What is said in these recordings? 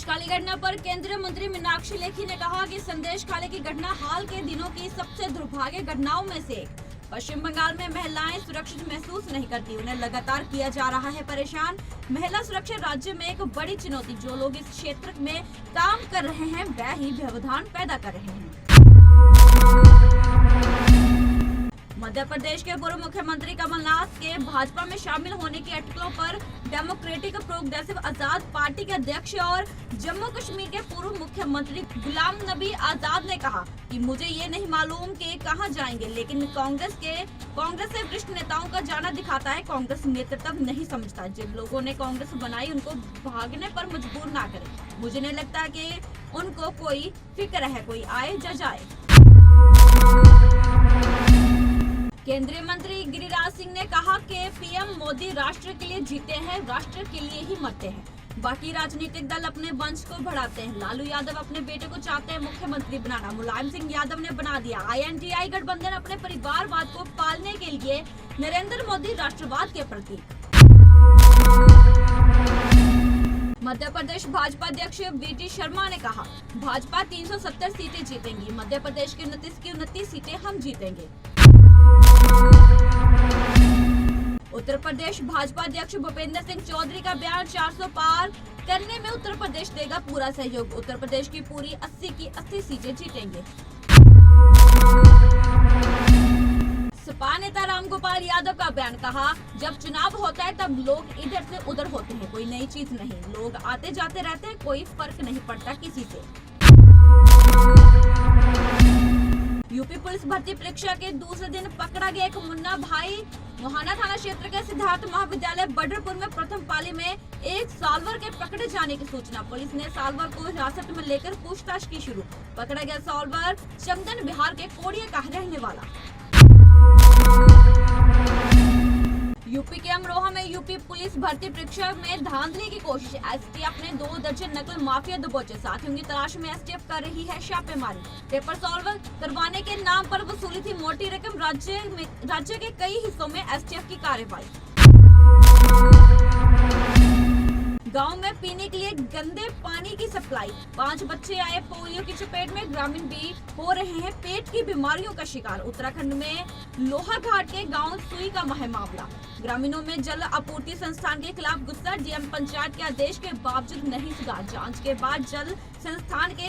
खाली घटना पर केंद्रीय मंत्री मीनाक्षी लेखी ने कहा कि संदेश खाली की घटना हाल के दिनों की सबसे दुर्भाग्य घटनाओं में से एक। पश्चिम बंगाल में महिलाएं सुरक्षित महसूस नहीं करती, उन्हें लगातार किया जा रहा है परेशान। महिला सुरक्षा राज्य में एक बड़ी चुनौती। जो लोग इस क्षेत्र में काम कर रहे हैं वह ही व्यवधान पैदा कर रहे हैं। मध्य प्रदेश के पूर्व मुख्यमंत्री कमलनाथ के भाजपा में शामिल होने की अटकलों पर डेमोक्रेटिक प्रोग्रेसिव आजाद पार्टी के अध्यक्ष और जम्मू कश्मीर के पूर्व मुख्यमंत्री गुलाम नबी आजाद ने कहा कि मुझे ये नहीं मालूम कि कहां जाएंगे, लेकिन कांग्रेस से वरिष्ठ नेताओं का जाना दिखाता है। कांग्रेस नेतृत्व नहीं समझता। जिन लोगों ने कांग्रेस बनाई उनको भागने पर मजबूर ना करें। मुझे नहीं लगता कि उनको कोई फिक्र है, कोई आए या जाए। केंद्रीय मंत्री गिरिराज सिंह ने कहा कि पीएम मोदी राष्ट्र के लिए जीते हैं, राष्ट्र के लिए ही मरते हैं। बाकी राजनीतिक दल अपने वंश को बढ़ाते हैं। लालू यादव अपने बेटे को चाहते हैं मुख्यमंत्री बनाना, मुलायम सिंह यादव ने बना दिया। INDI गठबंधन अपने परिवारवाद को पालने के लिए नरेंद्र मोदी राष्ट्रवाद के प्रतीक। मध्य प्रदेश भाजपा अध्यक्ष VT शर्मा ने कहा, भाजपा 370 सीटें जीतेंगी। मध्य प्रदेश की 29 सीटें हम जीतेंगे। उत्तर प्रदेश भाजपा अध्यक्ष भूपेंद्र सिंह चौधरी का बयान, 400 पार करने में उत्तर प्रदेश देगा पूरा सहयोग। उत्तर प्रदेश की पूरी 80 की 80 सीटें जीतेंगे। सपा नेता रामगोपाल यादव का बयान, कहा जब चुनाव होता है तब लोग इधर से उधर होते हैं, कोई नई चीज नहीं। लोग आते जाते रहते हैं, कोई फर्क नहीं पड़ता किसी से। यूपी पुलिस भर्ती परीक्षा के दूसरे दिन पकड़ा गया एक मुन्ना भाई। मोहाना थाना क्षेत्र के सिद्धार्थ महाविद्यालय बडरपुर में प्रथम पाली में एक साल्वर के पकड़े जाने की सूचना। पुलिस ने साल्वर को हिरासत में लेकर पूछताछ की शुरू। पकड़ा गया साल्वर चंदन बिहार के कोड़िया का रहने वाला। यूपी के अमरोहा में यूपी पुलिस भर्ती परीक्षा में धांधली की कोशिश। STF ने 2 दर्जन नकल माफिया दबोचे। साथियों की तलाश में STF कर रही है छापेमारी। पेपर सॉल्व करवाने के नाम पर वसूली थी मोटी रकम। राज्य के कई हिस्सों में STF की कार्रवाई। गांव में पीने के लिए गंदे पानी की सप्लाई। 5 बच्चे आए पोलियो की चपेट में, ग्रामीण भी हो रहे हैं पेट की बीमारियों का शिकार। उत्तराखंड में लोहाघाट के गांव सुई का मामला। ग्रामीणों में जल आपूर्ति संस्थान के खिलाफ गुस्सा। DM पंचायत के आदेश के बावजूद नहीं सुधार। जांच के बाद जल संस्थान के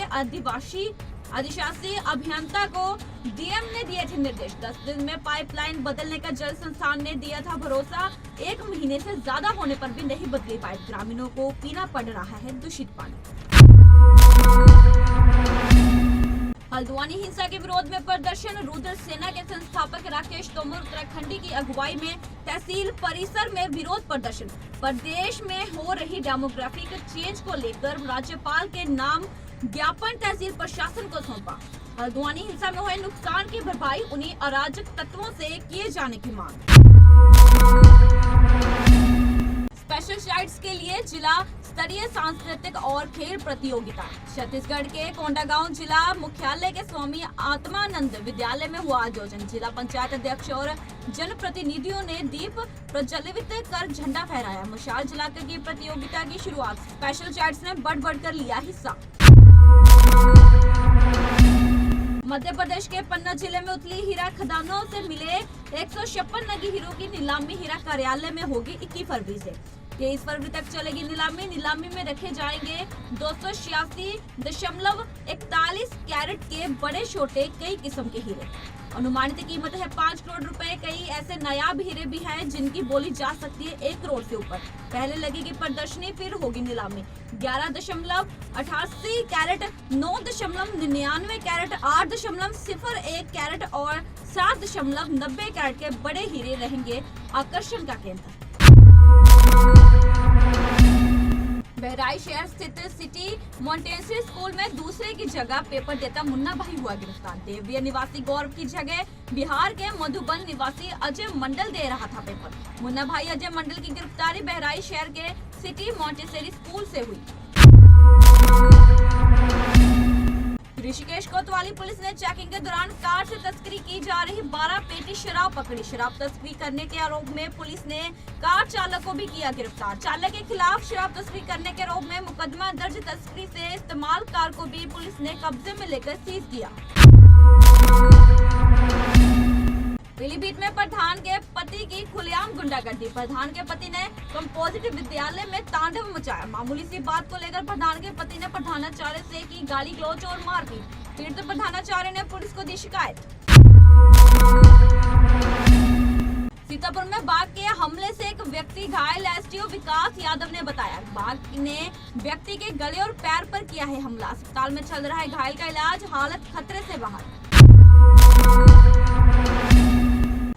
अधिशासी अभियंता को DM ने दिए थे निर्देश। 10 दिन में पाइपलाइन बदलने का जल संस्थान ने दिया था भरोसा। 1 महीने से ज्यादा होने पर भी नहीं बदली पाइप। ग्रामीणों को पीना पड़ रहा है दूषित पानी। हल्द्वानी हिंसा के विरोध में प्रदर्शन। रुद्र सेना के संस्थापक राकेश तोमर उत्तराखंडी की अगुवाई में तहसील परिसर में विरोध प्रदर्शन। प्रदेश में हो रही डेमोग्राफिक चेंज को लेकर राज्यपाल के नाम ज्ञापन तहसील प्रशासन को सौंपा। हल्द्वानी हिंसा में हुए नुकसान की भरपाई उन्हीं अराजक तत्वों से किए जाने की मांग। स्पेशल चाइल्ड्स के लिए जिला स्तरीय सांस्कृतिक और खेल प्रतियोगिता। छत्तीसगढ़ के कोंडागांव जिला मुख्यालय के स्वामी आत्मानंद विद्यालय में हुआ आयोजन। जिला पंचायत अध्यक्ष और जनप्रतिनिधियों ने दीप प्रज्वलित कर झंडा फहराया। मशाल जलाकर की प्रतियोगिता की शुरुआत। स्पेशल चाइल्ड्स ने बढ़ लिया हिस्सा। मध्य प्रदेश के पन्ना जिले में उथली हीरा खदानों से मिले 156 नगी हीरो की नीलामी हीरा कार्यालय में होगी 21 फरवरी से। 23 फरवरी तक चलेगी नीलामी। नीलामी में रखे जाएंगे 286.41 कैरेट के बड़े छोटे कई किस्म के हीरे। अनुमानित कीमत है 5 करोड़ रुपए। कई ऐसे नायाब हीरे भी हैं जिनकी बोली जा सकती है 1 करोड़ से ऊपर। पहले लगेगी प्रदर्शनी, फिर होगी नीलामी। 11.88 कैरेट, 9.99 कैरेट, 8.01 कैरेट और 7.90 कैरेट के बड़े हीरे रहेंगे आकर्षण का केंद्र। बहराइच शहर स्थित सिटी मॉन्टेसरी स्कूल में दूसरे की जगह पेपर देता मुन्ना भाई हुआ गिरफ्तार। देवरिया निवासी गौरव की जगह बिहार के मधुबन निवासी अजय मंडल दे रहा था पेपर। मुन्ना भाई अजय मंडल की गिरफ्तारी बहराइच शहर के सिटी मॉन्टेसरी स्कूल से हुई। ऋषिकेश कोतवाली पुलिस ने चेकिंग के दौरान कार से तस्करी की जा रही 12 पेटी शराब पकड़ी। शराब तस्करी करने के आरोप में पुलिस ने कार चालक को भी किया गिरफ्तार। चालक के खिलाफ शराब तस्करी करने के आरोप में मुकदमा दर्ज। तस्करी से इस्तेमाल कार को भी पुलिस ने कब्जे में लेकर सीज किया। पीलीभीत में प्रधान के पति की खुलेआम गुंडागर्दी। प्रधान के पति ने कंपोजिट विद्यालय में तांडव मचाया। मामूली सी बात को लेकर प्रधान के पति ने प्रधानाचार्य से की गाली गलौज और मारपीट। पीड़ित प्रधानाचार्य ने पुलिस को दी शिकायत। सीतापुर में बाघ के हमले से एक व्यक्ति घायल। एसडीओ विकास यादव ने बताया, बाघ ने व्यक्ति के गले और पैर पर किया है हमला। अस्पताल में चल रहा है घायल का इलाज, हालत खतरे से बाहर।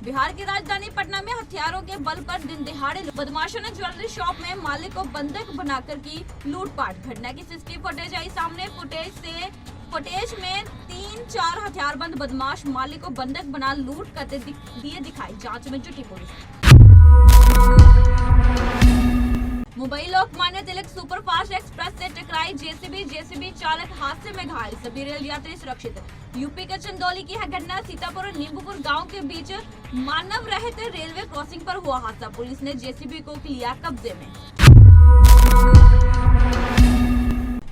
बिहार की राजधानी पटना में हथियारों के बल पर दिन दिहाड़े बदमाशों ने ज्वेलरी शॉप में मालिक को बंधक बनाकर की लूटपाट। घटना की सीसीटीवी फुटेज आई सामने। फुटेज में 3-4 हथियारबंद बदमाश मालिक को बंधक बना लूट करते दिए दिखाई। जांच में जुटी police. Mumbai Lokmanya Tilak superfast express से टकराई जेसीबी चालक हादसे में घायल। सभी रेल यात्री सुरक्षित। यूपी के चंदौली की है घटना। सीतापुर और नींबूपुर गांव के बीच मानव रहित रेलवे क्रॉसिंग पर हुआ हादसा। पुलिस ने जेसीबी को लिया कब्जे में।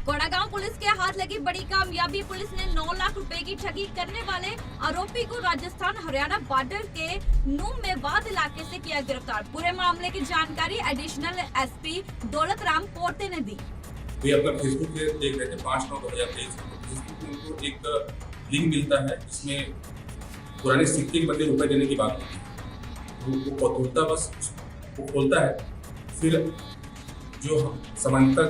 कोड़ागांव पुलिस के हाथ लगी बड़ी कामयाबी। पुलिस ने 9 लाख रुपए की ठगी करने वाले आरोपी को राजस्थान हरियाणा बॉर्डर के नूमेवाद इलाके से किया गिरफ्तार। पूरे मामले की जानकारी एडिशनल एसपी दौलत राम पोर्ते ने दी। वे अपना फेसबुक पे देख रहे थे 5/9/2023 फेसबुक में उनको एक लिंक मिलता है जिसमें पुराने सिक्के के बदले रुपए देने की बात होती है। वो खोलता बस वो खोलता है, फिर जो समानांतर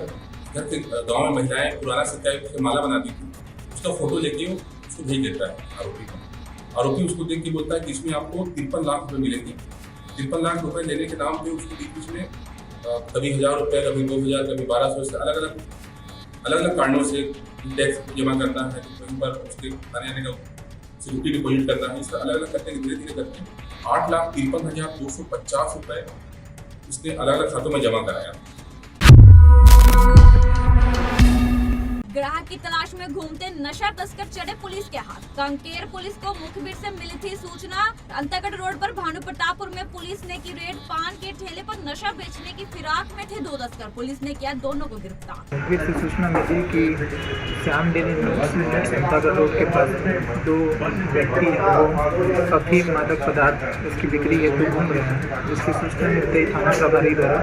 घर के गाँव में महिलाएं पुराना सिक्का उससे माला बनाती थी, उसका फोटो लेके उसको भेज देता है आरोपी को। आरोपी उसको देख के बोलता है कि इसमें आपको 53 लाख रुपए मिलेंगे। 53 लाख रुपए लेने के नाम पे उसको बीच में कभी 1000 रुपये, कभी 2000, कभी 1200 से अलग अलग कारणों से टैक्स जमा करना है, कहीं पर उसके आने का सिक्योरिटी डिपॉजिट करना है। इसका अलग अलग करके धीरे धीरे करके 8,53,250 रुपये उसने अलग अलग खातों में जमा कराया। ग्राहक की तलाश में घूमते नशा तस्कर चढ़े पुलिस के हाथ। कांकेर पुलिस को मुखबिर से मिली थी सूचना। अंतागढ़ रोड पर भानु प्रतापपुर में पुलिस ने की रेड। पान के ठेले पर नशा बेचने की फिराक में थे 2 तस्कर। पुलिस ने किया दोनों को गिरफ्तार। मुखबिर से सूचना मिली कि श्याम डेरी अंतागढ़ रोड के पास 2 व्यक्ति वो अफीम मादक पदार्थ उसकी बिक्री हेतु घूम रहे हैं। जिसकी सूचना मिलते ही थाना प्रभारी द्वारा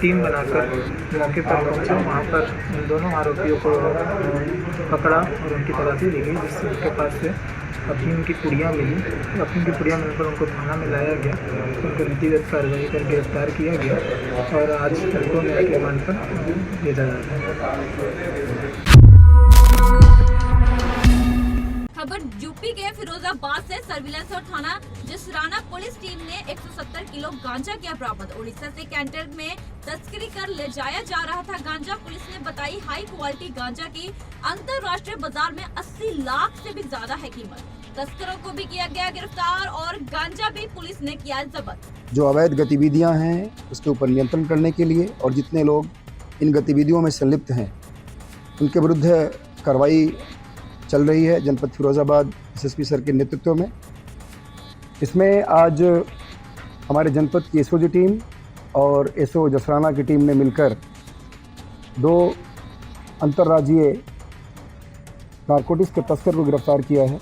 टीम बनाकर मौके पर पहुंचा। वहाँ पर इन दोनों आरोपियों को पकड़ा और उनकी तलाशी ली गई, जिससे उनके पास से अफीम की पुड़ियाँ मिली। अफीम की पुड़ियाँ मिलकर उनको थाना में लाया गया, उनको नीतिगत कार्रवाई कर गिरफ्तार किया गया और आज उनको न्यायिक रिमांड पर भेजा जा रहा है। खबर यूपी के फिरोजाबाद से। सर्विलांस और थाना जसराना पुलिस टीम ने 170 किलो गांजा किया बरामद। उड़ीसा से कैंटर में तस्करी कर ले जाया जा रहा था गांजा। पुलिस ने बताई हाई क्वालिटी गांजा की अंतरराष्ट्रीय बाजार में 80 लाख से भी ज्यादा है कीमत। तस्करों को भी किया गया गिरफ्तार और गांजा भी पुलिस ने किया जब्त। जो अवैध गतिविधियां हैं उसके ऊपर नियंत्रण करने के लिए और जितने लोग इन गतिविधियों में संलिप्त हैं उनके विरुद्ध कार्रवाई चल रही है जनपद फिरोजाबाद एसएसपी सर के नेतृत्व में। इसमें आज हमारे जनपद की एसओजी टीम और एसओ जसराना की टीम ने मिलकर 2 अंतर्राज्यीय नारकोटिक्स के तस्कर को गिरफ्तार किया है।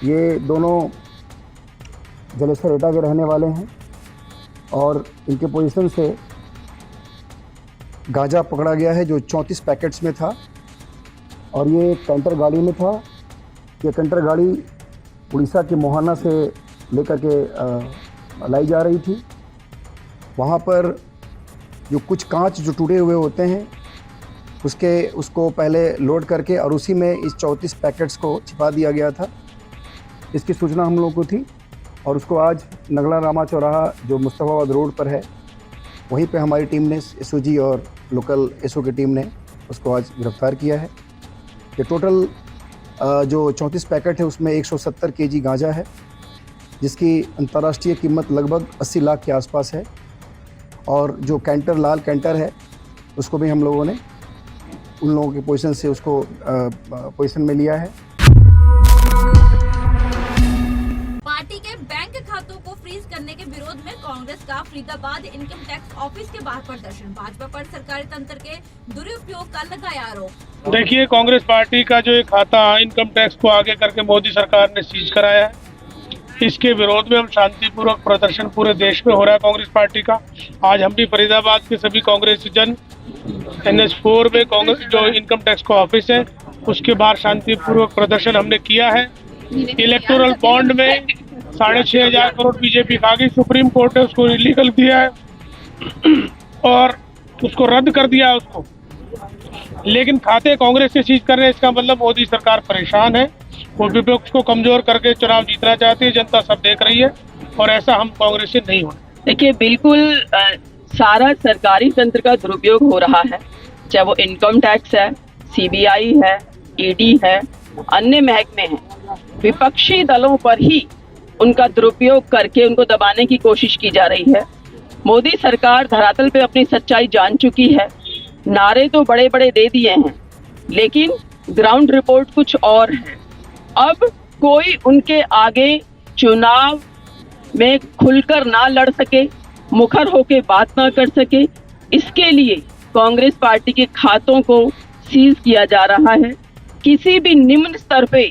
ये दोनों जलेसर एटा के रहने वाले हैं और इनके पोजीशन से गांजा पकड़ा गया है जो 34 पैकेट्स में था और ये कैंटर गाड़ी में था। ये कैंटर गाड़ी उड़ीसा के मोहाना से लेकर के लाई जा रही थी। वहाँ पर जो कुछ कांच जो टूटे हुए होते हैं उसको पहले लोड करके और उसी में इस 34 पैकेट्स को छिपा दिया गया था। इसकी सूचना हम लोगों को थी और उसको आज नगला रामा चौराहा जो मुस्तफाबाद रोड पर है वहीं पे हमारी टीम ने एसओजी और लोकल एसओ की टीम ने उसको आज गिरफ्तार किया है। ये टोटल जो 34 पैकेट है उसमें 170 केजी गांजा है जिसकी अंतर्राष्ट्रीय कीमत लगभग 80 लाख के आसपास है और जो कैंटर लाल कैंटर है उसको भी हम लोगों ने उन लोगों के पोजीशन से उसको पोजीशन में लिया है। पार्टी के बैंक खातों को फ्रीज करने के विरोध में कांग्रेस का फरीदाबाद इनकम टैक्स ऑफिस के बाहर प्रदर्शन। भाजपा पर सरकारी तंत्र के दुरुपयोग का लगाया आरोप। देखिए, कांग्रेस पार्टी का जो एक खाता इनकम टैक्स को आगे करके मोदी सरकार ने सीज कराया है, इसके विरोध में हम शांतिपूर्वक प्रदर्शन पूरे देश में हो रहा है कांग्रेस पार्टी का। आज हम भी फरीदाबाद के सभी कांग्रेसी जन NH4 में कांग्रेस जो इनकम टैक्स का ऑफिस है उसके बाहर शांतिपूर्वक प्रदर्शन हमने किया है। इलेक्टोरल बॉन्ड में 6,500 करोड़ बीजेपी खा गई, सुप्रीम कोर्ट ने उसको इलीगल किया है और उसको रद्द कर दिया है उसको, लेकिन खाते कांग्रेस से सीज कर रहे हैं। इसका मतलब मोदी सरकार परेशान है, वो विपक्ष को कमजोर करके चुनाव जीतना चाहती है। जनता सब देख रही है और ऐसा हम कांग्रेस से नहीं होना। देखिए, बिल्कुल सारा सरकारी तंत्र का दुरुपयोग हो रहा है, चाहे वो इनकम टैक्स है, CBI है, ED है, अन्य महकमे हैं। विपक्षी दलों पर ही उनका दुरुपयोग करके उनको दबाने की कोशिश की जा रही है। मोदी सरकार धरातल पे अपनी सच्चाई जान चुकी है। नारे तो बड़े बड़े दे दिए हैं, लेकिन ग्राउंड रिपोर्ट कुछ और है। अब कोई उनके आगे चुनाव में खुलकर ना लड़ सके, मुखर होके बात ना कर सके, इसके लिए कांग्रेस पार्टी के खातों को सीज किया जा रहा है। किसी भी निम्न स्तर पे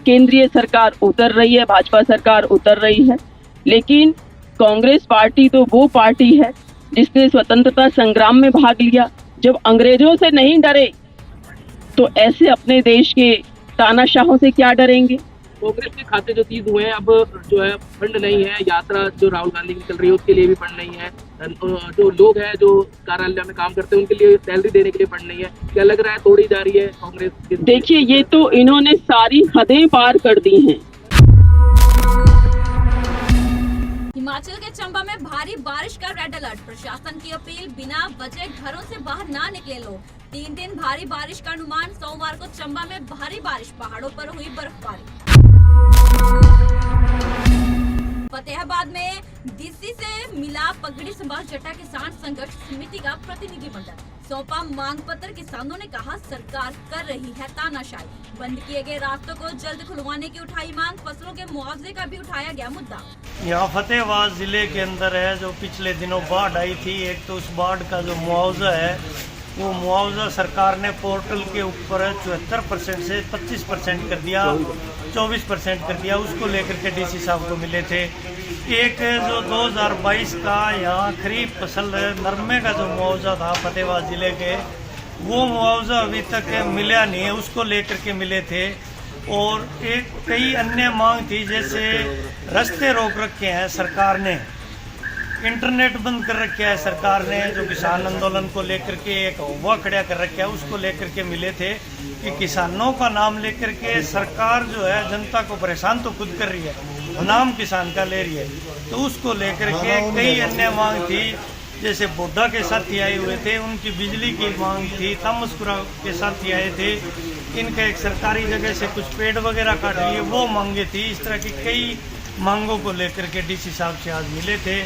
केंद्रीय सरकार उतर रही है, भाजपा सरकार उतर रही है, लेकिन कांग्रेस पार्टी तो वो पार्टी है जिसने स्वतंत्रता संग्राम में भाग लिया। जब अंग्रेजों से नहीं डरे तो ऐसे अपने देश के तानाशाहों से क्या डरेंगे। कांग्रेस के खाते जो सीज हुए हैं, अब जो है फंड नहीं है, यात्रा जो राहुल गांधी की चल रही है उसके लिए भी फंड नहीं है, जो लोग हैं जो कार्यालय में काम करते हैं उनके लिए सैलरी देने के लिए फंड नहीं है। क्या लग रहा है तोड़ी जा रही है कांग्रेस? देखिए, ये तो इन्होंने सारी हदें पार कर दी हैं। हिमाचल के चंबा में भारी बारिश का रेड अलर्ट। प्रशासन की अपील, बिना वजह घरों से बाहर ना निकले लोग। 3 दिन भारी बारिश का अनुमान। सोमवार को चंबा में भारी बारिश, पहाड़ों पर हुई बर्फबारी। फतेहाबाद में डीसी से मिला पगड़ी संभाल जटा किसान संघर्ष समिति का प्रतिनिधिमंडल। सौंपा मांग पत्र। किसानों ने कहा सरकार कर रही है तानाशाही। बंद किए गए रास्तों को जल्द खुलवाने की उठाई मांग। फसलों के मुआवजे का भी उठाया गया मुद्दा। यहाँ फतेहाबाद जिले के अंदर है जो पिछले दिनों बाढ़ आई थी, एक तो उस बाढ़ का जो मुआवजा है वो मुआवजा सरकार ने पोर्टल के ऊपर 74% से 25% कर दिया, 24% कर दिया। उसको लेकर के डीसी साहब को मिले थे। एक जो 2022 का यहाँ खरीफ फसल नरमे का जो मुआवजा था फतेहाबाद जिले के, वो मुआवजा अभी तक मिला नहीं है, उसको लेकर के मिले थे। और एक कई अन्य मांग थी, जैसे रास्ते रोक रखे हैं सरकार ने, इंटरनेट बंद कर रखा है सरकार ने, जो किसान आंदोलन को लेकर के एक हुआ खड़ा कर रखा है, उसको लेकर के मिले थे कि किसानों का नाम लेकर के सरकार जो है जनता को परेशान तो खुद कर रही है, नाम किसान का ले रही है। तो उसको लेकर के कई अन्य मांग थी, जैसे बोडा के साथी आए हुए थे, उनकी बिजली की मांग थी, तामसपुरा के साथी आए थे, इनका एक सरकारी जगह से कुछ पेड़ वगैरह काट लिए, वो मांगे थी। इस तरह की कई मांगों को लेकर के डीसी साहब से आज मिले थे।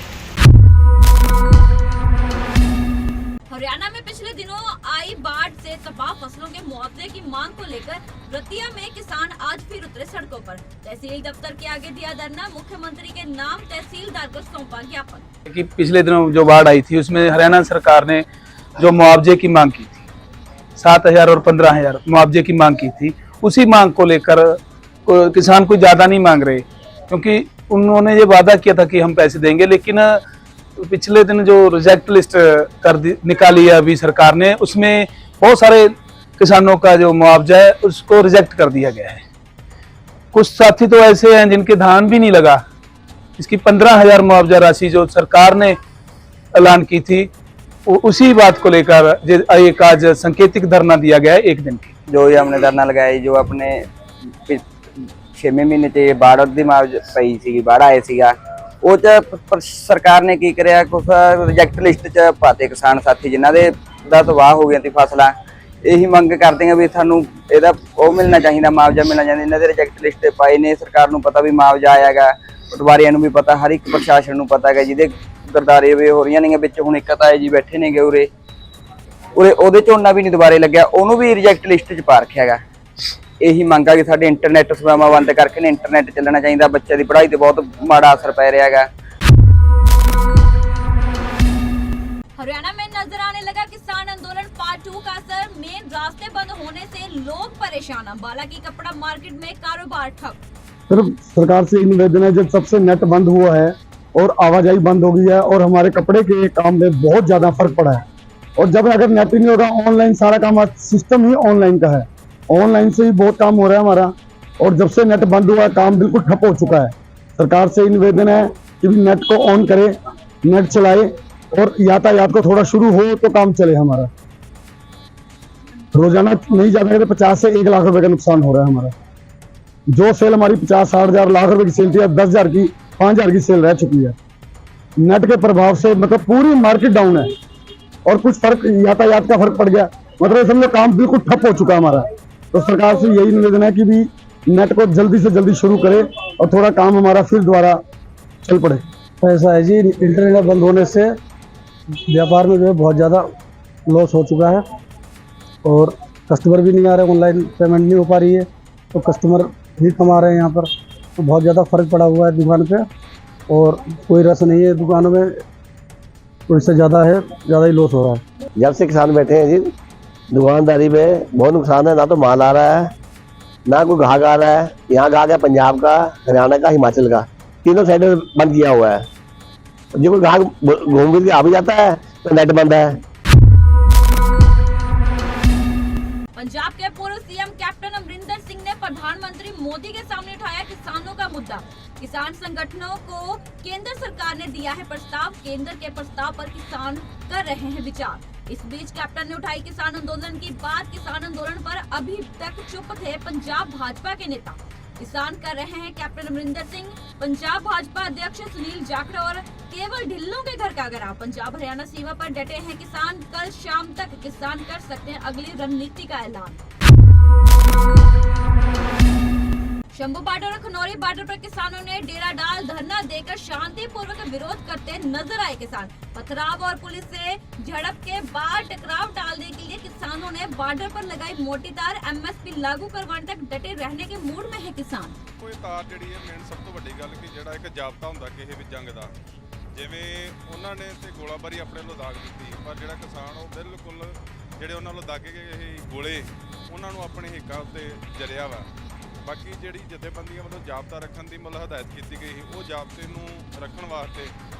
हरियाणा में पिछले दिनों आई बाढ़ से तबाह फसलों के मुआवजे की मांग को लेकर रतिया में किसान आज फिर उतरे सड़कों पर। तहसील दफ्तर के आगे दिया धरना। मुख्यमंत्री के नाम तहसीलदार को सौंपा ज्ञापन। कि पिछले दिनों जो बाढ़ आई थी उसमें हरियाणा सरकार ने जो मुआवजे की मांग की थी, 7,000 और 15,000 मुआवजे की मांग की थी, उसी मांग को लेकर किसान कोई ज़्यादा नहीं मांग रहे, क्योंकि उन्होंने ये वादा किया था कि हम पैसे देंगे, लेकिन पिछले दिन जो रिजेक्ट लिस्ट निकाली है अभी सरकार ने, उसमें बहुत सारे किसानों का जो मुआवजा है उसको रिजेक्ट कर दिया गया है। कुछ साथी तो ऐसे हैं जिनके धान भी नहीं लगा। इसकी 15,000 मुआवजा राशि जो सरकार ने ऐलान की थी, उसी बात को लेकर एक आज सांकेतिक धरना दिया गया है 1 दिन की। जो ये हमने धरना लगाया, जो अपने 6वें ਮਹੀਨੇ ਤੇ ਬਾੜ ਦੀ ਮਾਰ ਪਈ ਸੀ, ਬਾੜ ਆਏ ਸੀਗਾ, ਉਹ ਚ ਸਰਕਾਰ ਨੇ ਕੀ ਕਰਿਆ, ਕੁਝ ਰਿਜੈਕਟ ਲਿਸਟ ਚ ਪਾਤੇ ਕਿਸਾਨ ਸਾਥੀ ਜਿਨ੍ਹਾਂ ਦੇ ਦਾ ਤਬਾਹ ਹੋ ਗਈਆਂ ਸੀ ਫਸਲਾਂ। ਇਹੀ ਮੰਗ ਕਰਦੇ ਆ ਵੀ ਸਾਨੂੰ ਇਹਦਾ ਉਹ ਮਿਲਣਾ ਚਾਹੀਦਾ, ਮੁਆਵਜ਼ਾ ਮਿਲਣਾ ਚਾਹੀਦਾ। ਇਹਨਾਂ ਦੇ ਰਿਜੈਕਟ ਲਿਸਟ ਤੇ ਪਾਏ ਨੇ, ਸਰਕਾਰ ਨੂੰ ਪਤਾ ਵੀ ਮੁਆਵਜ਼ਾ ਆਇਆਗਾ, ਪਟਵਾਰੀਆਂ ਨੂੰ ਵੀ ਪਤਾ, ਹਰ ਇੱਕ ਪ੍ਰਸ਼ਾਸਨ ਨੂੰ ਪਤਾ ਹੈਗਾ, ਜਿਹਦੇ ਗਰਦਾਰੇ ਵੇ ਹੋ ਰਹੀਆਂ ਨੇ ਵਿੱਚ। ਹੁਣ ਇੱਕ ਤਾਏ ਜੀ ਬੈਠੇ ਨੇਗੇ ਉਰੇ, ਉਰੇ ਉਹਦੇ ਝੋਨਾ ਵੀ ਨਹੀਂ ਦੁਬਾਰੇ ਲੱਗਿਆ, ਉਹਨੂੰ ਵੀ ਰਿਜੈਕਟ ਲਿਸਟ 'ਚ ਪਾ ਰੱਖਿਆ ਹੈਗਾ। ਇਹੀ ਮੰਗ ਆ ਕਿ ਸਾਡੇ ਇੰਟਰਨੈਟ ਸੇਵਾਵਾਂ ਬੰਦ ਕਰਕੇ ਇੰਟਰਨੈਟ ਚੱਲਣਾ ਚਾਹੀਦਾ, ਬੱਚੇ ਦੀ ਪੜ੍ਹਾਈ ਤੇ ਬਹੁਤ ਮਾੜਾ ਅਸਰ ਪੈ ਰਿਹਾ ਹੈਗਾ। हरियाणा में नजर आने लगा किसान आंदोलन पार्ट 2 का असर। मेन रास्ते बंद होने से लोग परेशान। अंबाला की कपड़ा मार्केट में कारोबार ठप। सिर्फ सरकार से निवेदन है, जब सबसे नेट बंद हुआ है और आवाजाही बंद हो गई है और हमारे कपड़े के काम में बहुत ज्यादा फर्क पड़ा है, और जब अगर नेट ही नहीं होगा, ऑनलाइन सारा काम, सिस्टम ही ऑनलाइन का है, ऑनलाइन से ही बहुत काम हो रहा है हमारा, और जब से नेट बंद हुआ काम बिल्कुल ठप हो चुका है। सरकार से निवेदन है कि भी नेट को ऑन करे, नेट चलाए और यातायात को थोड़ा शुरू हो तो काम चले हमारा। रोजाना नहीं जाने के 50 से 1 लाख रुपए का नुकसान हो रहा है हमारा। जो सेल हमारी 50-60 हज़ार लाख रुपए की सेल थी, 10,000 की 5,000 की सेल रह चुकी है। नेट के प्रभाव से मतलब पूरी मार्केट डाउन है, और कुछ फर्क यातायात का फर्क पड़ गया, मतलब समझो काम बिल्कुल ठप हो चुका है हमारा। तो सरकार से यही निवेदन है कि भी नेट को जल्दी से जल्दी शुरू करे और थोड़ा काम हमारा फिर दोबारा चल पड़े। ऐसा है जी, इंटरनेट बंद होने से व्यापार में जो है बहुत ज़्यादा लॉस हो चुका है, और कस्टमर भी नहीं आ रहे, ऑनलाइन पेमेंट नहीं हो पा रही है, तो कस्टमर ही कमा रहे हैं यहाँ पर, तो बहुत ज़्यादा फ़र्क पड़ा हुआ है दुकान पे, और कोई रस नहीं है दुकानों में, तो इससे ज़्यादा ही लॉस हो रहा है। जब से किसान बैठे हैं जी, दुकानदारी में बहुत नुकसान है, ना तो माल आ रहा है, ना कोई ग्राहक आ रहा है। यहाँ ग्राहक है पंजाब का, हरियाणा का, हिमाचल का, तीनों साइड में बंद किया हुआ है। जो कोई ग्राहक घूम फिर के आ भी जाता है तो नेट बंद है। पंजाब के पूर्व सीएम कैप्टन अमरिंदर सिंह ने प्रधानमंत्री मोदी के सामने उठाया किसानों का मुद्दा। किसान संगठनों को केंद्र सरकार ने दिया है प्रस्ताव। केंद्र के प्रस्ताव पर किसान कर रहे हैं विचार। इस बीच कैप्टन ने उठाई किसान आंदोलन की बात। किसान आंदोलन पर अभी तक चुप थे पंजाब भाजपा के नेता। किसान कर रहे हैं कैप्टन अमरिंदर सिंह। पंजाब भाजपा अध्यक्ष सुनील जाखड़ और केवल ढिल्लों के घर का गरा। पंजाब हरियाणा सीमा पर डटे हैं किसान। कल शाम तक किसान कर सकते हैं अगली रणनीति का ऐलान। शंभू बॉर्डर और खनौरी बॉर्डर पर किसानों ने डेरा डाल धरना देकर शांतिपूर्वक विरोध करते नजर आए किसान। पथराव और पुलिस से झड़प के बाद टकराव टालने के लिए किसानों ने बॉर्डर पर लगाई मोटी तार। एमएसपी लागू करवाने तक डटे रहने के मूड में है किसान। कोई तार ਜਿਹੜੀ ਹੈ ਮੇਨ ਸਭ ਤੋਂ ਵੱਡੀ ਗੱਲ ਕਿ ਜਿਹੜਾ ਇੱਕ ਜਾਬਤਾ ਹੁੰਦਾ ਕਿਸੇ ਵੀ ਜੰਗ ਦਾ, ਜਿਵੇਂ ਉਹਨਾਂ ਨੇ ਤੇ ਗੋਲਾਬਾਰੀ ਆਪਣੇ ਵੱਲੋਂ ਦਾਗ ਦਿੱਤੀ, ਪਰ ਜਿਹੜਾ ਕਿਸਾਨ ਉਹ ਬਿਲਕੁਲ ਜਿਹੜੇ ਉਹਨਾਂ ਵੱਲੋਂ ਦਾਗੇ ਗਏ ਇਹ ਗੋਲੇ ਉਹਨਾਂ ਨੂੰ ਆਪਣੇ ਹਿੱਕਾਂ ਉੱਤੇ ਜਲਿਆ ਵਾ। ਬਾਕੀ ਜਿਹੜੀ ਜਥੇਬੰਦੀਆਂ ਵੱਲੋਂ ਜਾਬਤਾ ਰੱਖਣ ਦੀ ਮਤਲਬ ਹਦਾਇਤ ਕੀਤੀ ਗਈ ਸੀ, ਉਹ ਜਾਬਤੇ ਨੂੰ ਰੱਖਣ ਵਾਸਤੇ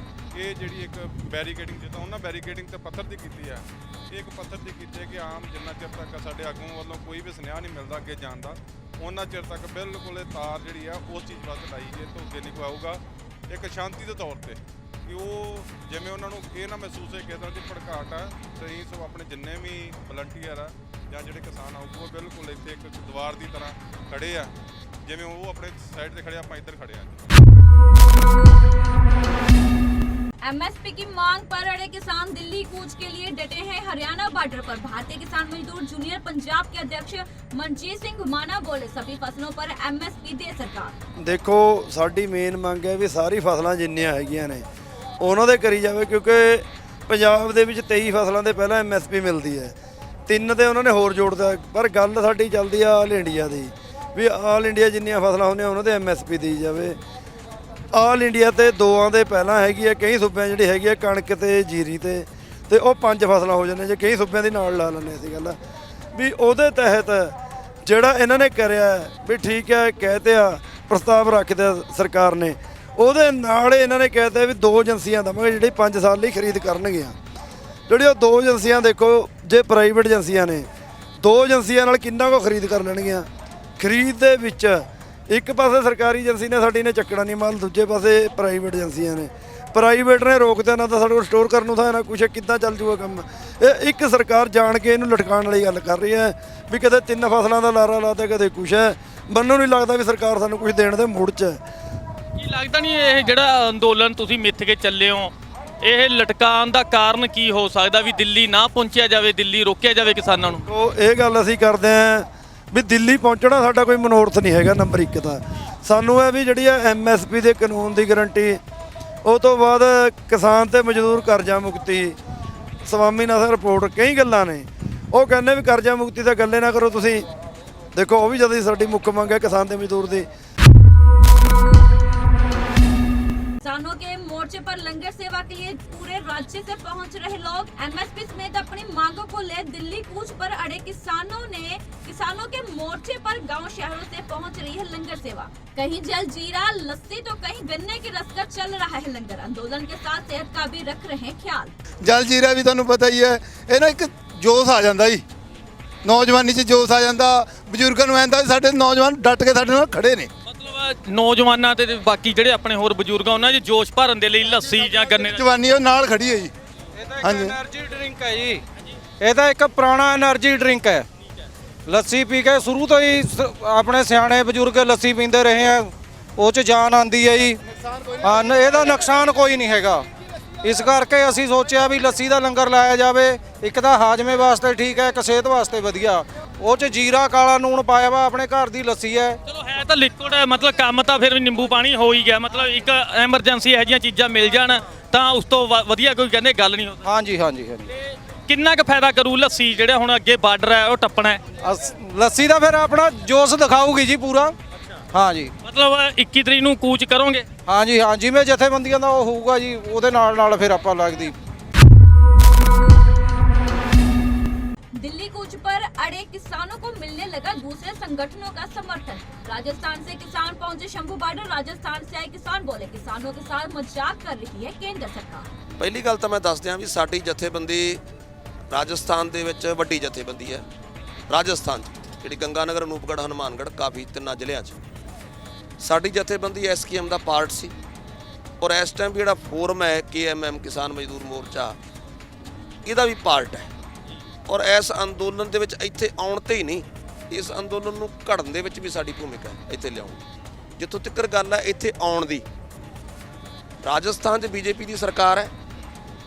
ਇਹ ਜਿਹੜੀ ਇੱਕ ਬੈਰੀਕੇਡਿੰਗ ਜਿੱਦਾਂ ਉਹਨਾਂ ਬੈਰੀਕੇਡਿੰਗ ਤੇ ਪੱਥਰ ਦੀ ਕੀਤੀ ਹੈ, ਇਹ ਇੱਕ ਪੱਥਰ ਦੀ ਕੀਤੀ ਹੈ ਕਿ ਆਮ ਜਿੰਨਾ ਚਿਰ ਤੱਕ ਸਾਡੇ ਆਗੂਆਂ ਵੱਲੋਂ ਕੋਈ ਵੀ ਸੁਨੇਹਾ ਨਹੀਂ ਮਿਲਦਾ ਅੱਗੇ ਜਾਣ ਦਾ, ਉਹਨਾਂ ਚਿਰ ਤੱਕ ਬਿਲਕੁਲ ਇਹ ਤਾਰ ਜਿਹੜੀ ਆ ਉਸ ਚੀਜ਼ ਵਾਸਤੇ ਲਾਈ ਗਈ ਤੋਂ ਅੱਗੇ ਨਹੀਂ ਕੋਈ ਆਊਗਾ। ਇੱਕ ਸ਼ਾਂਤੀ ਦੇ ਤੌਰ ਤੇ ਕਿ ਉਹ ਜਿਵੇਂ ਉਹਨਾਂ ਨੂੰ ਇਹ ਨਾ ਮਹਿਸੂਸ ਹੋਏ ਕਿਸੇ ਦੀ ਭੜਕਾਟ ਆ, ਸਹੀ ਸੋ ਆਪਣੇ ਜਿੰਨੇ ਵੀ ਵਲੰਟੀਅਰ ਆ ਜਾਂ ਜਿਹੜੇ ਕਿਸਾਨ ਆਊ ਉਹ ਬਿਲਕੁਲ ਇੱਥੇ ਇੱਕ ਦੀਵਾਰ ਦੀ ਤਰ੍ਹਾਂ ਖੜੇ ਆ, ਜਿਵੇਂ ਉਹ ਆਪਣੇ ਸਾਈਡ ਤੇ ਖੜੇ ਆਪਾਂ ਇੱਧਰ ਖੜੇ ਆ। एमएसपी की मांग पर अड़े किसान दिल्ली कूच के लिए डटे हैं हरियाणा बॉर्डर पर। भारतीय किसान मजदूर जूनियर पंजाब के अध्यक्ष मनजीत सिंह घुमाना बोले सभी फसलों पर एमएसपी दे सरकार। देखो साडी मेन ਮੰਗ ਹੈ ਵੀ ਸਾਰੀ ਫਸਲਾਂ ਜਿੰਨੀਆਂ ਹੈਗੀਆਂ ਨੇ ਉਹਨਾਂ ਦੇ ਕਰੀ ਜਾਵੇ, ਕਿਉਂਕਿ ਪੰਜਾਬ ਦੇ ਵਿੱਚ 23 ਫਸਲਾਂ ਦੇ ਪਹਿਲਾਂ ਐਮਐਸਪੀ ਮਿਲਦੀ ਹੈ, 3 ਤੇ ਉਹਨਾਂ ਨੇ ਹੋਰ ਜੋੜਦਾ, ਪਰ ਗੱਲ ਸਾਡੀ ਚੱਲਦੀ ਆ ਆਲ ਇੰਡੀਆ ਦੀ ਵੀ ਆਲ ਇੰਡੀਆ ਜਿੰਨੀਆਂ ਫਸਲਾਂ ਹੁੰਦੀਆਂ ਉਹਨਾਂ ਦੇ ਐਮਐਸਪੀ ਦੇਈ ਜਾਵੇ। ਆਲ ਇੰਡੀਆ ਤੇ ਦੋਆਂ ਦੇ ਪਹਿਲਾਂ ਹੈਗੀ ਹੈ, ਕਈ ਸੂਬਿਆਂ ਜਿਹੜੀ ਹੈਗੀ ਹੈ ਕਣਕ ਤੇ ਜੀਰੀ ਤੇ ਉਹ 5 ਫਸਲਾਂ ਹੋ ਜਾਂਦੀਆਂ, ਜੇ ਕਈ ਸੂਬਿਆਂ ਦੀ ਨਾਲ ਲਾ ਲੈਂਦੇ ਅਸੀਂ ਗੱਲ ਵੀ ਉਹਦੇ ਤਹਿਤ ਜਿਹੜਾ ਇਹਨਾਂ ਨੇ ਕਰਿਆ ਵੀ ਠੀਕ ਹੈ, ਕਹਿਤੇ ਆ ਪ੍ਰਸਤਾਵ ਰੱਖਦੇ ਸਰਕਾਰ ਨੇ, ਉਹਦੇ ਨਾਲ ਇਹਨਾਂ ਨੇ ਕਹਿਤਾ ਵੀ 2 ਏਜੰਸੀਆਂ ਦੇਵਾਂਗੇ ਜਿਹੜੀ 5 ਸਾਲ ਲਈ ਖਰੀਦ ਕਰਨਗੀਆਂ। ਜਿਹੜੀ ਉਹ 2 ਏਜੰਸੀਆਂ ਦੇਖੋ, ਜੇ ਪ੍ਰਾਈਵੇਟ ਏਜੰਸੀਆਂ ਨੇ 2 ਏਜੰਸੀਆਂ ਨਾਲ ਕਿੰਨਾ ਕੁ ਖਰੀਦ ਕਰ ਲੈਣਗੀਆਂ। ਖਰੀਦ ਦੇ ਵਿੱਚ ਇੱਕ ਪਾਸੇ ਸਰਕਾਰੀ ਏਜੰਸੀ ਨੇ ਸਾਡੀ ਨੇ ਚੱਕਣਾ ਨਹੀਂ ਮਾਲ, ਦੂਜੇ ਪਾਸੇ ਪ੍ਰਾਈਵੇਟ ਏਜੰਸੀਆਂ ਨੇ, ਪ੍ਰਾਈਵੇਟ ਨੇ ਰੋਕਦੇ ਨਾ ਤਾਂ ਸਾਡੇ ਕੋਲ ਸਟੋਰ ਕਰਨ ਨੂੰ ਤਾਂ ਨਾ ਕੁਛ, ਕਿੱਦਾਂ ਚੱਲ ਜੂਗਾ ਕੰਮ। ਇਹ ਇੱਕ ਸਰਕਾਰ ਜਾਣ ਕੇ ਇਹਨੂੰ ਲਟਕਾਉਣ ਵਾਲੀ ਗੱਲ ਕਰ ਰਹੀ ਹੈ ਵੀ ਕਦੇ 3 ਫਸਲਾਂ ਦਾ ਲਾਰਾ ਲਾਤਾ, ਕਦੇ ਕੁਛ ਹੈ। ਮੈਨੂੰ ਨਹੀਂ ਲੱਗਦਾ ਵੀ ਸਰਕਾਰ ਸਾਨੂੰ ਕੁਝ ਦੇਣ ਦੇ ਮੂਡ 'ਚ ਹੈ। ਕੀ ਲੱਗਦਾ ਨਹੀਂ ਇਹ ਜਿਹੜਾ ਅੰਦੋਲਨ ਤੁਸੀਂ ਮਿੱਥ ਕੇ ਚੱਲੇ ਹੋ, ਇਹ ਲਟਕਾਉਣ ਦਾ ਕਾਰਨ ਕੀ ਹੋ ਸਕਦਾ ਵੀ ਦਿੱਲੀ ਨਾ ਪਹੁੰਚਿਆ ਜਾਵੇ, ਦਿੱਲੀ ਰੋਕਿਆ ਜਾਵੇ ਕਿਸਾਨਾਂ ਨੂੰ? ਉਹ ਇਹ ਗੱਲ ਅਸੀਂ ਕਰਦੇ ਹਾਂ ਵੀ ਦਿੱਲੀ ਪਹੁੰਚਣਾ ਸਾਡਾ ਕੋਈ ਮਨੋਰਥ ਨਹੀਂ ਹੈਗਾ। ਨੰਬਰ 1 ਤਾਂ ਸਾਨੂੰ ਇਹ ਵੀ ਜਿਹੜੀ ਆ ਐਮਐਸਪੀ ਦੇ ਕਾਨੂੰਨ ਦੀ ਗਰੰਟੀ, ਉਹ ਤੋਂ ਬਾਅਦ ਕਿਸਾਨ ਤੇ ਮਜ਼ਦੂਰ ਕਰਜ਼ਾ ਮੁਕਤੀ, ਸਵਾਮੀਨਾਥਨ ਰਿਪੋਰਟ, ਕਈ ਗੱਲਾਂ ਨੇ ਉਹ ਕਹਿੰਦੇ ਵੀ ਕਰਜ਼ਾ ਮੁਕਤੀ ਤਾਂ ਗੱਲੇ ਨਾ ਕਰੋ ਤੁਸੀਂ। ਦੇਖੋ ਉਹ ਵੀ ਜਦ ਸਾਡੀ ਮੁੱਖ ਮੰਗ है किसान ਤੇ मजदूर ਦੀ। किसानों के मोर्चे पर लंगर सेवा के लिए पूरे राज्य से पहुंच रहे लोग एमएसपी समेत अपनी मांगों को ले दिल्ली कूच पर अड़े किसानों के मोर्चे पर गांव शहरों से पहुंच रही है लंगर सेवा। कहीं जलजीरा लस्सी तो कहीं गन्ने के रस का चल रहा है लंगर। आंदोलन के साथ सेहत का भी रख रहे हैं ख्याल। जलजीरा भी ਤੁਹਾਨੂੰ ਪਤਾ ਹੀ ਹੈ, ਇਹ ਨਾ ਇੱਕ ਜੋਸ਼ ਆ ਜਾਂਦਾ ਜੀ, ਨੌਜਵਾਨੀ 'ਚ ਜੋਸ਼ ਆ ਜਾਂਦਾ। ਬਜ਼ੁਰਗਾਂ ਨੂੰ ਐਂਦਾ ਸਾਡੇ ਨੌਜਵਾਨ ਡਟ ਕੇ ਸਾਡੇ ਨਾਲ ਖੜੇ ਨੇ। ਨੌਜਵਾਨਾਂ ਤੇ ਬਾਕੀ ਜਿਹੜੇ ਆਪਣੇ ਹੋਰ ਬਜ਼ੁਰਗ ਆ ਉਹਨਾਂ 'ਚ ਜੋਸ਼ ਭਰਨ ਦੇ ਲਈ ਲੱਸੀ ਜਾਂ ਗੰਨੇ ਜਵਾਨੀ ਉਹ ਨਾਲ ਖੜੀ ਹੈ ਜੀ। ਹਾਂਜੀ એનર્ਜੀ ਡਰਿੰਕ ਹੈ ਜੀ, ਇਹ ਤਾਂ ਇੱਕ ਪੁਰਾਣਾ એનર્ਜੀ ਡਰਿੰਕ ਹੈ। ਲੱਸੀ ਪੀ ਕੇ ਸ਼ੁਰੂ ਤੋਂ ਹੀ ਆਪਣੇ ਸਿਆਣੇ ਬਜ਼ੁਰਗ ਲੱਸੀ ਪੀਂਦੇ ਰਹੇ ਆ, ਉਹ 'ਚ ਜਾਨ ਆਉਂਦੀ ਹੈ ਜੀ। ਹਾਂ, ਇਹਦਾ ਨੁਕਸਾਨ ਕੋਈ ਨਹੀਂ ਹੈਗਾ। ਇਸ ਕਰਕੇ ਅਸੀਂ ਸੋਚਿਆ ਵੀ ਲੱਸੀ ਦਾ ਲੰਗਰ ਲਾਇਆ ਜਾਵੇ। ਇੱਕ ਤਾਂ ਹਾਜ਼ਮੇ ਵਾਸਤੇ ਠੀਕ ਹੈ, ਇੱਕ ਸਿਹਤ ਵਾਸਤੇ ਵਧੀਆ। ਉਹ 'ਚ ਜੀਰਾ ਕਾਲਾ ਨੂਣ ਪਾਇਆ ਵਾ, ਆਪਣੇ ਘਰ ਦੀ ਲੱਸੀ ਹੈ। ਚਲੋ ਹੈ ਤਾਂ ਲਿਕੁਇਡ ਹੈ, ਮਤਲਬ ਕੰਮ ਤਾਂ ਫਿਰ ਨਿੰਬੂ ਪਾਣੀ ਹੋ ਹੀ ਗਿਆ। ਮਤਲਬ ਇੱਕ ਐਮਰਜੈਂਸੀ ਇਹੋ ਜਿਹੀਆਂ ਚੀਜ਼ਾਂ ਮਿਲ ਜਾਣ ਤਾਂ ਉਸ ਤੋਂ ਵਧੀਆ ਕੋਈ ਕਹਿੰਦੇ ਗੱਲ ਨਹੀਂ ਹੁੰਦੀ। ਹਾਂਜੀ ਹਾਂਜੀ ਹਾਂਜੀ। ਕਿੰਨਾ ਕੁ ਫਾਇਦਾ ਕਰੂ ਲੱਸੀ ਜਿਹੜਾ ਹੁਣ ਅੱਗੇ ਬਾਰਡਰ ਹੈ ਉਹ ਟੱਪਣਾ ਹੈ? ਲੱਸੀ ਦਾ ਫਿਰ ਆਪਣਾ ਜੋਸ਼ ਦਿਖਾਊਗੀ ਜੀ ਪੂਰਾ। ਹਾਂਜੀ ਮਤਲਬ 21 ਤਰੀਕ ਨੂੰ ਕੂਚ ਕਰੋਗੇ? ਹਾਂਜੀ ਹਾਂ, ਜਿਵੇਂ ਜਥੇਬੰਦੀਆਂ ਦਾ ਉਹ ਹੋਊਗਾ ਜੀ, ਉਹਦੇ ਨਾਲ ਫਿਰ ਆਪਾਂ ਲੱਗਦੀ। दिल्ली कूच पर अड़े किसानों को मिलने लगा दूसरे संगठनों का समर्थन। राजस्थान से किसान पहुंचे शंभू बॉर्डर। राजस्थान से आए किसान बोले किसानों के साथ मजाक कर रही है केंद्र सरकार। ਪਹਿਲੀ ਗੱਲ ਤਾਂ ਮੈਂ ਦੱਸ ਦਿਆਂ ਵੀ ਸਾਡੀ ਜਥੇਬੰਦੀ ਰਾਜਸਥਾਨ ਦੇ ਵਿੱਚ ਵੱਡੀ ਜਥੇਬੰਦੀ ਹੈ। ਰਾਜਸਥਾਨ 'ਚ ਜਿਹੜੀ ਗੰਗਾਨਗਰ, ਅਨੂਪਗੜ੍ਹ, ਹਨੂਮਾਨਗੜ੍ਹ, ਕਾਫੀ ਤਿੰਨਾਂ ਜ਼ਿਲ੍ਹਿਆਂ 'ਚ ਸਾਡੀ ਜਥੇਬੰਦੀ ਐਸਕੇਐਮ ਦਾ ਪਾਰਟ ਸੀ। ਔਰ ਇਸ ਟਾਈਮ ਜਿਹੜਾ ਫੋਰਮ ਹੈ KMM ਕਿਸਾਨ ਮਜ਼ਦੂਰ ਮੋਰਚਾ, ਇਹਦਾ ਵੀ ਪਾਰਟ ਹੈ। ਔਰ ਇਸ ਅੰਦੋਲਨ ਦੇ ਵਿੱਚ ਇੱਥੇ ਆਉਣ ਤੇ ਹੀ ਨਹੀਂ, ਇਸ ਅੰਦੋਲਨ ਨੂੰ ਘੜਨ ਦੇ ਵਿੱਚ ਵੀ ਸਾਡੀ ਭੂਮਿਕਾ ਹੈ, ਇੱਥੇ ਲਿਆਉਣ ਦੀ। ਜਿੱਥੋਂ ਤੱਕ ਗੱਲ ਹੈ ਇੱਥੇ ਆਉਣ ਦੀ, ਰਾਜਸਥਾਨ 'ਚ BJP ਦੀ ਸਰਕਾਰ ਹੈ।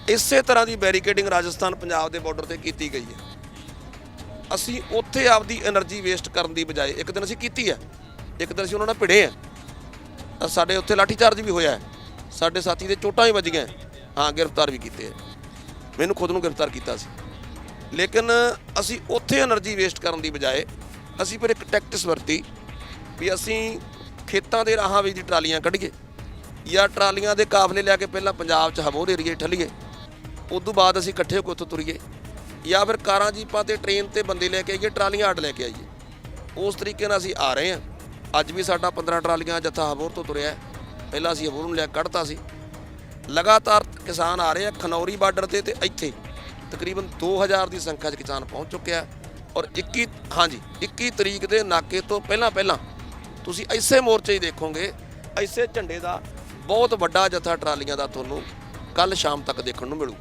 ਇਸੇ ਤਰ੍ਹਾਂ ਦੀ ਬੈਰੀਕੇਡਿੰਗ ਰਾਜਸਥਾਨ ਪੰਜਾਬ ਦੇ ਬਾਰਡਰ ਤੇ ਕੀਤੀ ਗਈ ਹੈ। ਅਸੀਂ ਉੱਥੇ ਆਪਦੀ એનર્ਜੀ ਵੇਸਟ ਕਰਨ ਦੀ ਬਜਾਏ ਇੱਕ ਦਿਨ ਅਸੀਂ ਕੀਤੀ ਹੈ, ਇੱਕ ਦਿਨ ਅਸੀਂ ਉਹਨਾਂ ਨਾਲ ਭਿੜੇ ਆ। ਸਾਡੇ ਉੱਥੇ ਲਾਠੀਚਾਰਜ ਵੀ ਹੋਇਆ, ਸਾਡੇ ਸਾਥੀ ਦੇ ਚੋਟਾਂ ਵੀ ਵੱਜੀਆਂ, ਹਾਂ ਗ੍ਰਿਫਤਾਰ ਵੀ ਕੀਤੇ। ਮੈਨੂੰ ਖੁਦ ਨੂੰ ਗ੍ਰਿਫਤਾਰ ਕੀਤਾ ਸੀ। ਲੇਕਿਨ ਅਸੀਂ ਉੱਥੇ એનર્ਜੀ ਵੇਸਟ ਕਰਨ ਦੀ ਬਜਾਏ ਅਸੀਂ ਫਿਰ ਇੱਕ ਟੈਕਟਿਕਸ ਵਰਤੀ ਵੀ ਅਸੀਂ ਖੇਤਾਂ ਦੇ ਰਾਹਾਂ ਵਿੱਚ ਦੀ ਟਰਾਲੀਆਂ ਕੱਢੀਏ ਜਾਂ ਟਰਾਲੀਆਂ ਦੇ ਕਾਫਲੇ ਲਿਆ ਕੇ ਪਹਿਲਾਂ ਪੰਜਾਬ 'ਚ ਹਬੋਰ ਏਰੀਏ ਠੱਲੀਏ, ਉਦੋਂ ਬਾਅਦ ਅਸੀਂ ਇਕੱਠੇ ਹੋ ਕੇ ਉੱਥੋਂ ਤੁਰੀਏ, ਜਾਂ ਫਿਰ ਕਾਰਾਂ ਜੀਪਾਂ ਤੇ ਟ੍ਰੇਨ ਤੇ ਬੰਦੇ ਲੈ ਕੇ ਆਈਏ, ਟਰਾਲੀਆਂ ਅੱਡ ਲੈ ਕੇ ਆਈਏ। ਉਸ ਤਰੀਕੇ ਨਾਲ ਅਸੀਂ ਆ ਰਹੇ ਹਾਂ। ਅੱਜ ਵੀ ਸਾਡਾ 15 ਟਰਾਲੀਆਂ ਜੱਥਾ ਹਬੋਰ ਤੋਂ ਤੁਰਿਆ ਹੈ। ਪਹਿਲਾਂ ਅਸੀਂ ਹਬੋਰ ਨੂੰ ਲਿਆ ਕੱਢਤਾ ਸੀ। ਲਗਾਤਾਰ ਕਿਸਾਨ ਆ ਰਹੇ ਆ ਖਨੌਰੀ ਬਾਰਡਰ ਤੇ ਇੱਥੇ ਤਕਰੀਬਨ 2000 ਦੀ ਸੰਖਿਆ 'ਚ ਕਿਸਾਨ ਪਹੁੰਚ ਚੁੱਕਿਆ। ਔਰ 21 ਤਰੀਕ ਦੇ ਨਾਕੇ ਤੋਂ ਪਹਿਲਾਂ ਤੁਸੀਂ ਐਸੇ ਮੋਰਚੇ ਹੀ ਦੇਖੋਗੇ, ਐਸੇ ਝੰਡੇ ਦਾ ਬਹੁਤ ਵੱਡਾ ਜੱਥਾ ਟਰਾਲੀਆਂ ਦਾ ਤੁਹਾਨੂੰ ਕੱਲ ਸ਼ਾਮ ਤੱਕ ਦੇਖਣ ਨੂੰ ਮਿਲੂ।